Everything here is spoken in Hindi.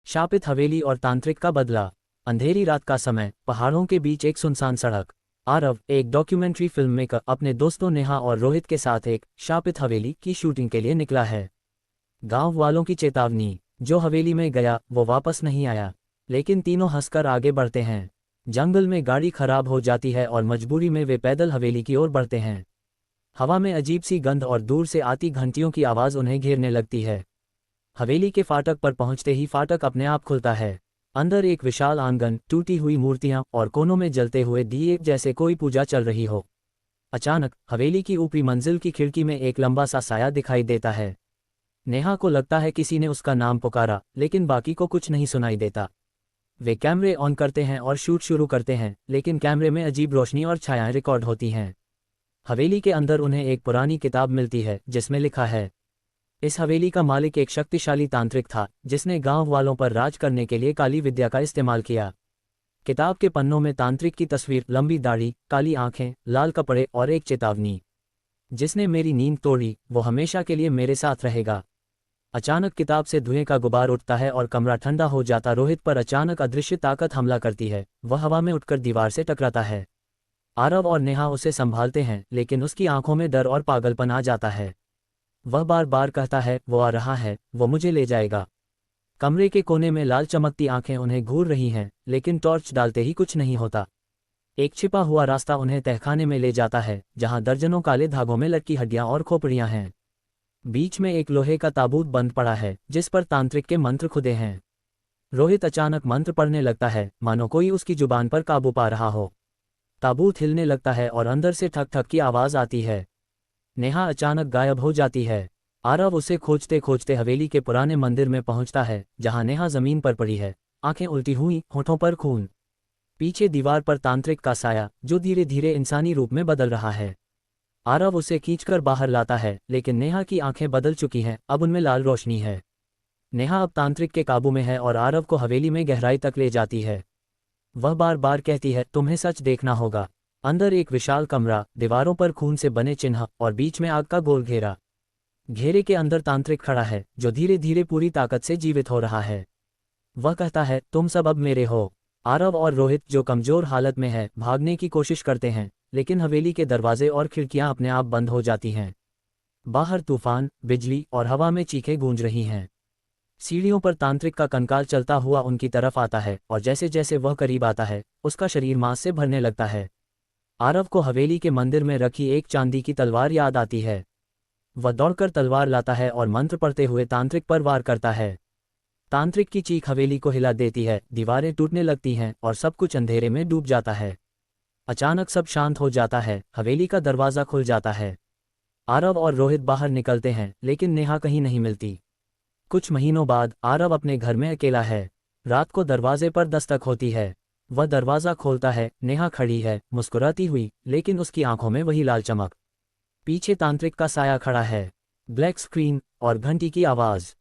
शापित हवेली और तांत्रिक का बदला। अंधेरी रात का समय, पहाड़ों के बीच एक सुनसान सड़क। आरव, एक डॉक्यूमेंट्री फिल्म मेकर, अपने दोस्तों नेहा और रोहित के साथ एक शापित हवेली की शूटिंग के लिए निकला है। गांव वालों की चेतावनी, जो हवेली में गया वो वापस नहीं आया। लेकिन तीनों हंसकर आगे बढ़ते हैं। जंगल में गाड़ी खराब हो जाती है और मजबूरी में वे पैदल हवेली की ओर बढ़ते हैं। हवा में अजीब सी गंध और दूर से आती घंटियों की आवाज़ उन्हें घेरने लगती है। हवेली के फाटक पर पहुंचते ही फाटक अपने आप खुलता है। अंदर एक विशाल आंगन, टूटी हुई मूर्तियां और कोनों में जलते हुए दिए जैसे कोई पूजा चल रही हो। अचानक हवेली की ऊपरी मंजिल की खिड़की में एक लंबा सा साया दिखाई देता है। नेहा को लगता है किसी ने उसका नाम पुकारा, लेकिन बाकी को कुछ नहीं सुनाई देता। वे कैमरे ऑन करते हैं और शूट शुरू करते हैं, लेकिन कैमरे में अजीब रोशनी और छायाएं रिकॉर्ड होती हैं। हवेली के अंदर उन्हें एक पुरानी किताब मिलती है जिसमें लिखा है, इस हवेली का मालिक एक शक्तिशाली तांत्रिक था जिसने गांव वालों पर राज करने के लिए काली विद्या का इस्तेमाल किया। किताब के पन्नों में तांत्रिक की तस्वीर, लंबी दाढ़ी, काली आंखें, लाल कपड़े और एक चेतावनी, जिसने मेरी नींद तोड़ी वो हमेशा के लिए मेरे साथ रहेगा। अचानक किताब से धुएं का गुबार उठता है और कमरा ठंडा हो जाता। रोहित पर अचानक अदृश्य ताकत हमला करती है। वह हवा में उठकर दीवार से टकराता है। आरव और नेहा उसे संभालते हैं, लेकिन उसकी आंखों में डर और पागलपन आ जाता है। वह बार बार कहता है, वो आ रहा है, वो मुझे ले जाएगा। कमरे के कोने में लाल चमकती आंखें उन्हें घूर रही हैं, लेकिन टॉर्च डालते ही कुछ नहीं होता। एक छिपा हुआ रास्ता उन्हें तहखाने में ले जाता है, जहां दर्जनों काले धागों में लटकी हड्डियां और खोपड़ियां हैं। बीच में एक लोहे का ताबूत बंद पड़ा है, जिस पर तांत्रिक के मंत्र खुदे हैं। रोहित अचानक मंत्र पढ़ने लगता है, मानो कोई उसकी जुबान पर काबू पा रहा हो। ताबूत हिलने लगता है और अंदर से ठक ठक की आवाज आती है। नेहा अचानक गायब हो जाती है। आरव उसे खोजते खोजते हवेली के पुराने मंदिर में पहुंचता है, जहां नेहा जमीन पर पड़ी है, आंखें उल्टी हुई, होठों पर खून। पीछे दीवार पर तांत्रिक का साया, जो धीरे धीरे इंसानी रूप में बदल रहा है। आरव उसे खींचकर बाहर लाता है, लेकिन नेहा की आंखें बदल चुकी हैं, अब उनमें लाल रोशनी है। नेहा अब तांत्रिक के काबू में है और आरव को हवेली में गहराई तक ले जाती है। वह बार बार कहती है, तुम्हें सच देखना होगा। अंदर एक विशाल कमरा, दीवारों पर खून से बने चिन्ह और बीच में आग का गोल घेरा। घेरे के अंदर तांत्रिक खड़ा है, जो धीरे धीरे पूरी ताकत से जीवित हो रहा है। वह कहता है, तुम सब अब मेरे हो। आरव और रोहित, जो कमजोर हालत में है, भागने की कोशिश करते हैं, लेकिन हवेली के दरवाजे और खिड़कियां अपने आप बंद हो जाती हैं। बाहर तूफान, बिजली और हवा में चीखें गूंज रही हैं। सीढ़ियों पर तांत्रिक का कंकाल चलता हुआ उनकी तरफ आता है, और जैसे जैसे वह करीब आता है, उसका शरीर मांस से भरने लगता है। आरव को हवेली के मंदिर में रखी एक चांदी की तलवार याद आती है। वह दौड़कर तलवार लाता है और मंत्र पढ़ते हुए तांत्रिक पर वार करता है। तांत्रिक की चीख हवेली को हिला देती है, दीवारें टूटने लगती हैं और सब कुछ अंधेरे में डूब जाता है। अचानक सब शांत हो जाता है, हवेली का दरवाज़ा खुल जाता है। आरव और रोहित बाहर निकलते हैं, लेकिन नेहा कहीं नहीं मिलती। कुछ महीनों बाद आरव अपने घर में अकेला है। रात को दरवाजे पर दस्तक होती है। वह दरवाज़ा खोलता है, नेहा खड़ी है, मुस्कुराती हुई, लेकिन उसकी आंखों में वही लाल चमक। पीछे तांत्रिक का साया खड़ा है। ब्लैक स्क्रीन और घंटी की आवाज़।